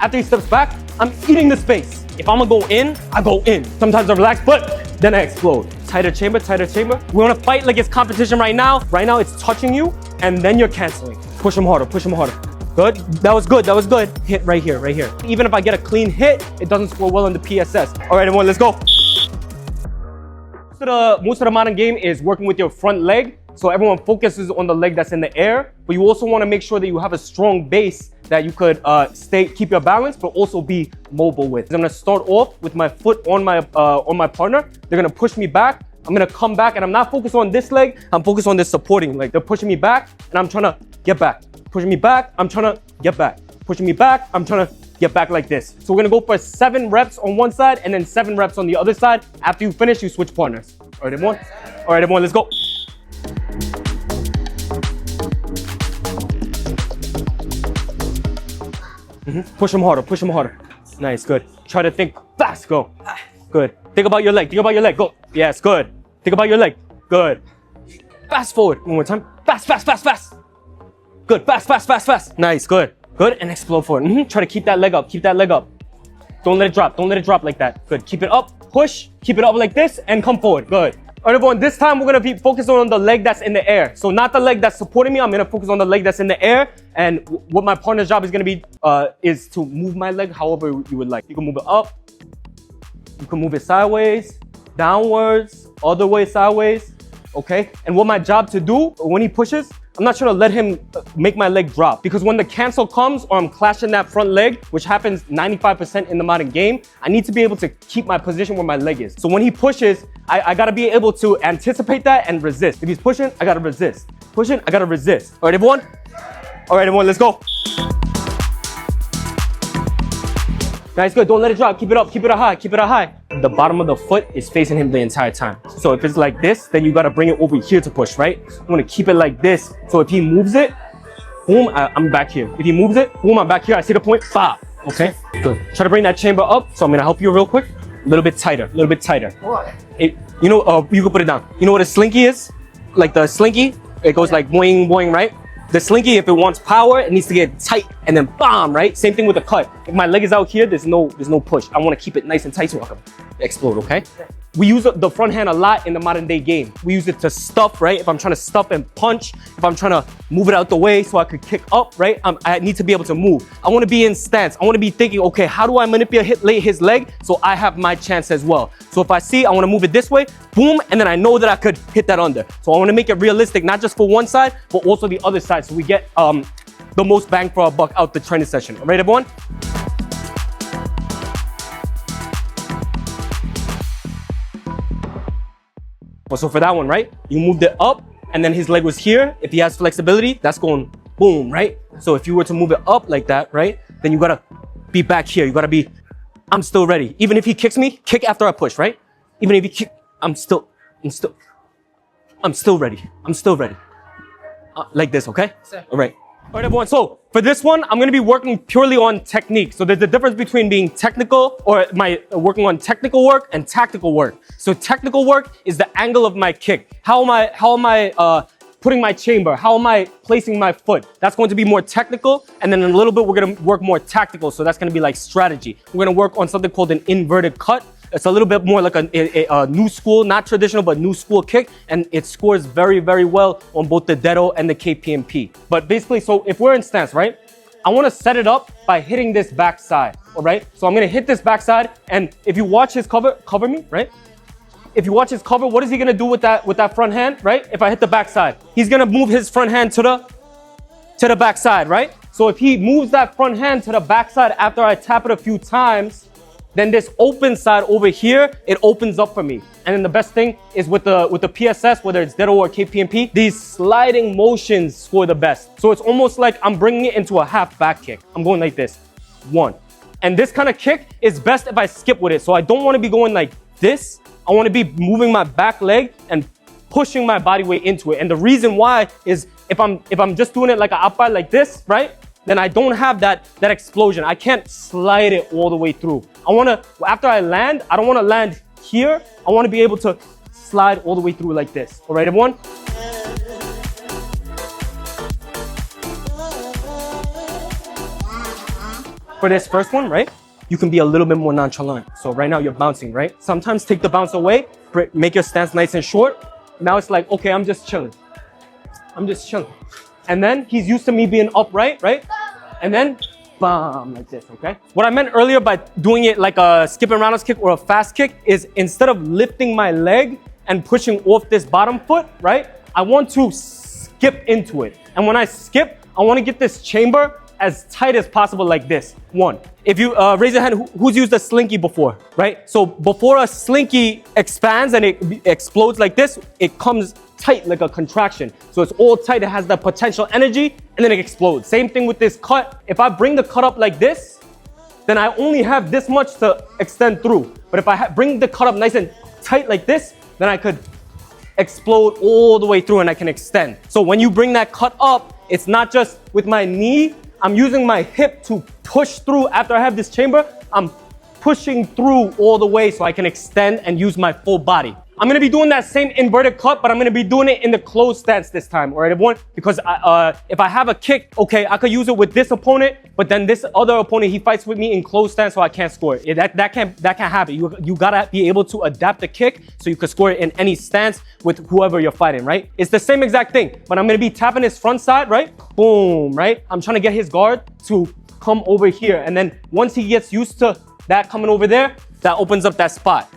After he steps back, I'm eating the space. If I'm gonna go in, I go in. Sometimes I relax, but then I explode. Tighter chamber, tighter chamber. We wanna fight like it's competition right now. Right now it's touching you, and then you're canceling. Push him harder, push him harder. Good, that was good, that was good. Hit right here, right here. Even if I get a clean hit, it doesn't score well on the PSS. All right, everyone, let's go. Most of the modern game is working with your front leg. So everyone focuses on the leg that's in the air, but you also want to make sure that you have a strong base that you could keep your balance, but also be mobile with. I'm gonna start off with my foot on my partner. They're gonna push me back. I'm gonna come back, and I'm not focused on this leg. I'm focused on this supporting leg. They're pushing me back, and I'm trying to get back. Pushing me back, I'm trying to get back. Pushing me back, I'm trying to get back like this. So we're gonna go for 7 reps on one side and then 7 reps on the other side. After you finish, you switch partners. All right, everyone? All right, everyone, let's go. Push him harder, push him harder. Nice, good. Try to think fast, go. Good. Think about your leg, think about your leg, go. Yes, good. Think about your leg, good. Fast forward, one more time. Fast, fast, fast, fast. Good, fast, fast, fast, fast. Nice, good. Good, and explode forward. Try to keep that leg up, keep that leg up. Don't let it drop like that. Good, keep it up, push, keep it up like this, and come forward, good. All right, everyone, this time we're gonna be focusing on the leg that's in the air. So not the leg that's supporting me, I'm gonna focus on the leg that's in the air. And what my partner's job is gonna be is to move my leg however you would like. You can move it up, you can move it sideways, downwards, other way sideways, okay? And what my job to do when he pushes, I'm not trying to let him make my leg drop, because when the cancel comes or I'm clashing that front leg, which happens 95% in the modern game, I need to be able to keep my position where my leg is. So when he pushes, I gotta be able to anticipate that and resist. If he's pushing, I gotta resist. Pushing, I gotta resist. All right, everyone? All right, everyone, let's go. Nice, good. Don't let it drop. Keep it up. Keep it up high. Keep it up high. The bottom of the foot is facing him the entire time. So if it's like this, then you got to bring it over here to push, right? You want to keep it like this. So if he moves it, boom, I'm back here. If he moves it, boom, I'm back here. I see the point. Stop. Okay, good. Try to bring that chamber up. So I'm going to help you real quick. A little bit tighter. A little bit tighter. What? You can put it down. You know what a slinky is? Like the slinky, it goes like boing, boing, right? The slinky, if it wants power, it needs to get tight and then bomb, right? Same thing with the cut. If my leg is out here, there's no push. I want to keep it nice and tight so I can explode, okay? We use the front hand a lot in the modern day game. We use it to stuff, right? If I'm trying to stuff and punch, if I'm trying to move it out the way so I could kick up, right? I need to be able to move. I want to be in stance. I want to be thinking, okay, how do I manipulate his leg so I have my chance as well? So if I see I want to move it this way, boom, and then I know that I could hit that under. So I want to make it realistic, not just for one side, but also the other side, so we get the most bang for our buck out the training session. All right, everyone? So for that one, right? You moved it up, and then his leg was here. If he has flexibility, that's going boom, right? So if you were to move it up like that, right? Then you gotta be back here. You gotta be, I'm still ready. Even if he kicks me, kick after I push, right? Even if he kick, I'm still ready. I'm still ready. Like this, okay? All right. All right, everyone. So for this one, I'm going to be working purely on technique. So there's a difference between being technical or working on technical work and tactical work. So technical work is the angle of my kick. How am I putting my chamber? How am I placing my foot? That's going to be more technical. And then in a little bit, we're going to work more tactical. So that's going to be like strategy. We're going to work on something called an inverted cut. It's a little bit more like a new school, not traditional, but new school kick. And it scores very, very well on both the Dedo and the KPMP. But basically, so if we're in stance, right? I want to set it up by hitting this backside, all right? So I'm going to hit this backside. And if you watch his cover me, right? If you watch his cover, what is he going to do with that front hand, right? If I hit the backside, he's going to move his front hand to the backside, right? So if he moves that front hand to the backside after I tap it a few times, then this open side over here, it opens up for me. And then the best thing is with the PSS, whether it's Dedo or KPMP, these sliding motions score the best. So it's almost like I'm bringing it into a half back kick. I'm going like this, 1. And this kind of kick is best if I skip with it. So I don't want to be going like this. I want to be moving my back leg and pushing my body weight into it. And the reason why is if I'm just doing it like an up like this, right? Then I don't have that explosion. I can't slide it all the way through. After I land, I don't want to land here. I want to be able to slide all the way through like this. All right, everyone? for this first one, right? You can be a little bit more nonchalant. So right now you're bouncing, right? Sometimes take the bounce away, make your stance nice and short. Now it's like, okay, I'm just chilling. I'm just chilling. And then he's used to me being upright, right? And then, bam, like this, okay? What I meant earlier by doing it like a skip and roundhouse kick or a fast kick is instead of lifting my leg and pushing off this bottom foot, right? I want to skip into it. And when I skip, I want to get this chamber as tight as possible like this. One. If you raise your hand, who's used a slinky before, right? So before a slinky expands and it explodes like this, it comes tight like a contraction. So it's all tight, it has the potential energy, and then it explodes. Same thing with this cut. If I bring the cut up like this, then I only have this much to extend through. But if I bring the cut up nice and tight like this, then I could explode all the way through and I can extend. So when you bring that cut up, it's not just with my knee, I'm using my hip to push through. After I have this chamber, I'm pushing through all the way so I can extend and use my full body. I'm gonna be doing that same inverted cut, but I'm gonna be doing it in the closed stance this time, all right, everyone? Because if I have a kick, okay, I could use it with this opponent, but then this other opponent, he fights with me in closed stance, so I can't score it. That can't happen. You gotta be able to adapt the kick so you can score it in any stance with whoever you're fighting, right? It's the same exact thing, but I'm gonna be tapping his front side, right? Boom, right? I'm trying to get his guard to come over here, and then once he gets used to that coming over there, that opens up that spot.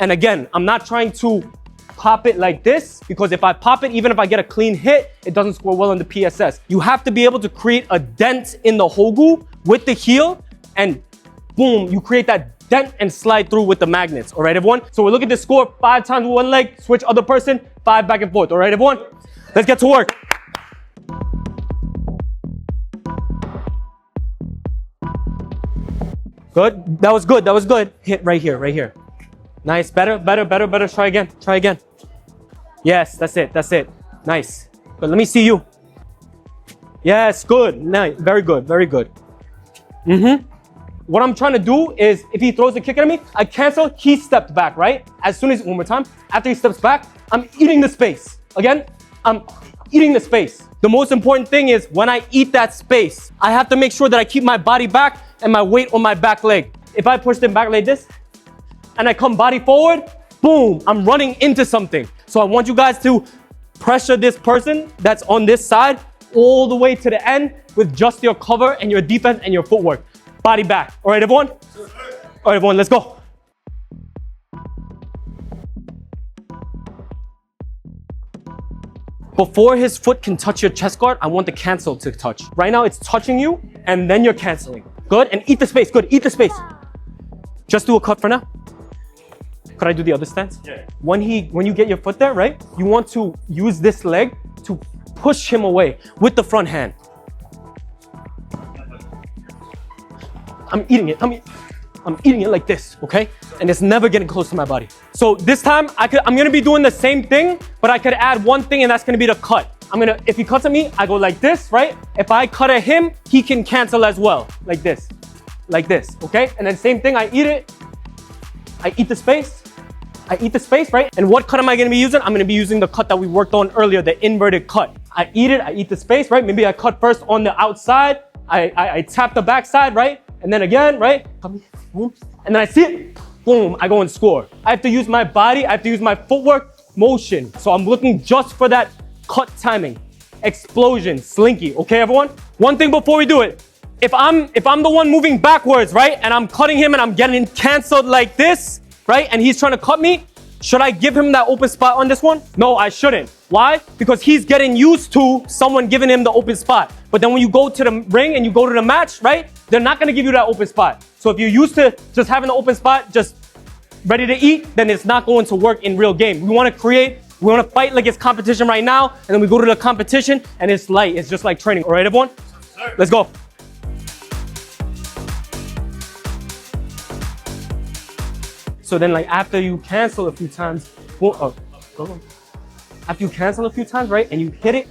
And again, I'm not trying to pop it like this, because if I pop it, even if I get a clean hit, it doesn't score well on the PSS. You have to be able to create a dent in the hogu with the heel, and boom, you create that dent and slide through with the magnets. All right, everyone? So we look at the score, 5 times with one leg, switch other person, 5 back and forth. All right, everyone? Let's get to work. Good. That was good. That was good. Hit right here, right here. Nice. Better. Try again. Yes, that's it. Nice. But let me see you. Yes, good. Nice. Very good. What I'm trying to do is, if he throws a kick at me, I cancel, he stepped back, right? As soon as, one more time, after he steps back, I'm eating the space. Again, I'm eating the space. The most important thing is when I eat that space, I have to make sure that I keep my body back and my weight on my back leg. If I push them back like this, and I come body forward, boom, I'm running into something. So I want you guys to pressure this person that's on this side all the way to the end with just your cover and your defense and your footwork. Body back. All right, everyone? All right, everyone, let's go. Before his foot can touch your chest guard, I want the cancel to touch. Right now, it's touching you, and then you're canceling. Good, and eat the space. Good, eat the space. Just do a cut for now. Could I do the other stance? Yeah. When you get your foot there, right? You want to use this leg to push him away with the front hand. I'm eating it. I'm eating it like this, okay? And it's never getting close to my body. So this time, I'm gonna be doing the same thing, but I could add one thing, and that's gonna be the cut. If he cuts at me, I go like this, right? If I cut at him, he can cancel as well, like this, okay? And then same thing, I eat it. I eat the space, right? And what cut am I gonna be using? I'm gonna be using the cut that we worked on earlier, the inverted cut. I eat the space, right? Maybe I cut first on the outside. I tap the backside, right? And then again, right? Come here, boom. And then I see it, boom, I go and score. I have to use my body, I have to use my footwork, motion. So I'm looking just for that cut timing, explosion, slinky, okay, everyone? One thing before we do it, if I'm the one moving backwards, right? And I'm cutting him and I'm getting canceled like this, right? And he's trying to cut me, should I give him that open spot on this one? No, I shouldn't. Why? Because he's getting used to someone giving him the open spot. But then when you go to the ring and you go to the match, right? They're not gonna give you that open spot. So if you're used to just having the open spot, just ready to eat, then it's not going to work in real game. We wanna fight like it's competition right now, and then we go to the competition and it's light. It's just like training. All right, everyone? Yes, let's go. So then, like, after you cancel a few times, after you cancel a few times, right, and you hit it,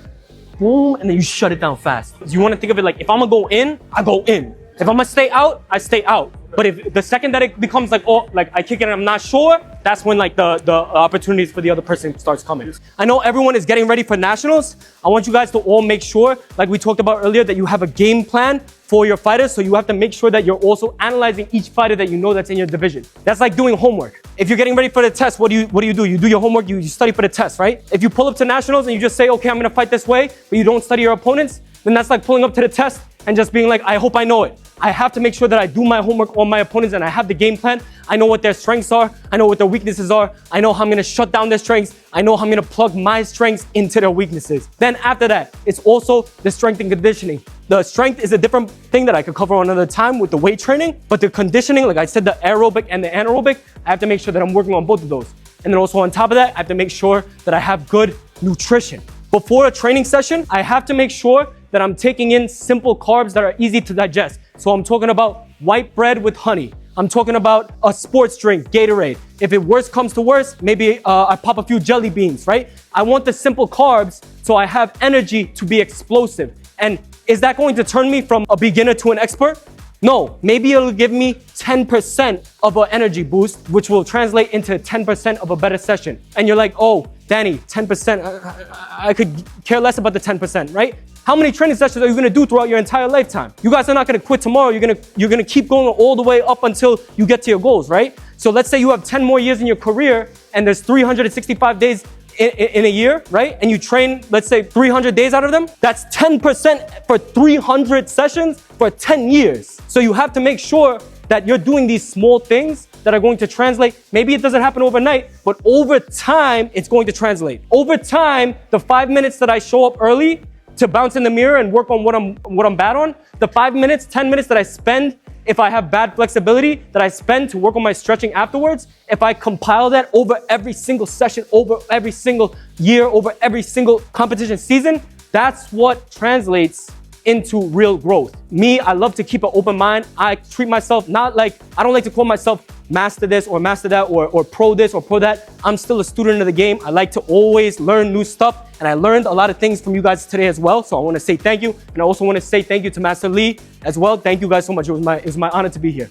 boom, and then you shut it down fast. So you want to think of it like, if I'm gonna go in, I go in. If I'm gonna stay out, I stay out. But if the second that it becomes like, oh, like I kick it and I'm not sure, that's when like the opportunities for the other person starts coming. I know everyone is getting ready for nationals. I want you guys to all make sure, like we talked about earlier, that you have a game plan for your fighters. So you have to make sure that you're also analyzing each fighter that you know that's in your division. That's like doing homework. If you're getting ready for the test, what do you do? You do your homework, you study for the test, right? If you pull up to nationals and you just say, okay, I'm gonna fight this way, but you don't study your opponents, then that's like pulling up to the test and just being like, I hope I know it. I have to make sure that I do my homework on my opponents and I have the game plan. I know what their strengths are. I know what their weaknesses are. I know how I'm gonna shut down their strengths. I know how I'm gonna plug my strengths into their weaknesses. Then after that, it's also the strength and conditioning. The strength is a different thing that I could cover another time with the weight training, but the conditioning, like I said, the aerobic and the anaerobic, I have to make sure that I'm working on both of those. And then also on top of that, I have to make sure that I have good nutrition. Before a training session, I have to make sure that I'm taking in simple carbs that are easy to digest. So I'm talking about white bread with honey. I'm talking about a sports drink, Gatorade. If it worst comes to worst, maybe I pop a few jelly beans, right? I want the simple carbs so I have energy to be explosive. And is that going to turn me from a beginner to an expert? No, maybe it'll give me 10% of an energy boost, which will translate into 10% of a better session. And you're like, oh, Danny, 10%, I could care less about the 10%, right? How many training sessions are you gonna do throughout your entire lifetime? You guys are not gonna quit tomorrow. You're gonna keep going all the way up until you get to your goals, right? So let's say you have 10 more years in your career and there's 365 days in a year, right? And you train, let's say 300 days out of them. That's 10% for 300 sessions for 10 years. So you have to make sure that you're doing these small things that are going to translate. Maybe it doesn't happen overnight, but over time, it's going to translate. Over time, the 5 minutes that I show up early to bounce in the mirror and work on what I'm bad on, the 5 minutes, 10 minutes that I spend if I have bad flexibility that I spend to work on my stretching afterwards, if I compile that over every single session, over every single year, over every single competition season, that's what translates into real growth. Me, I love to keep an open mind. I treat myself not like, I don't like to call myself master this or master that or pro this or pro that. I'm still a student of the game. I like to always learn new stuff. And I learned a lot of things from you guys today as well. So I want to say thank you. And I also want to say thank you to Master Lee as well. Thank you guys so much. It was my honor to be here.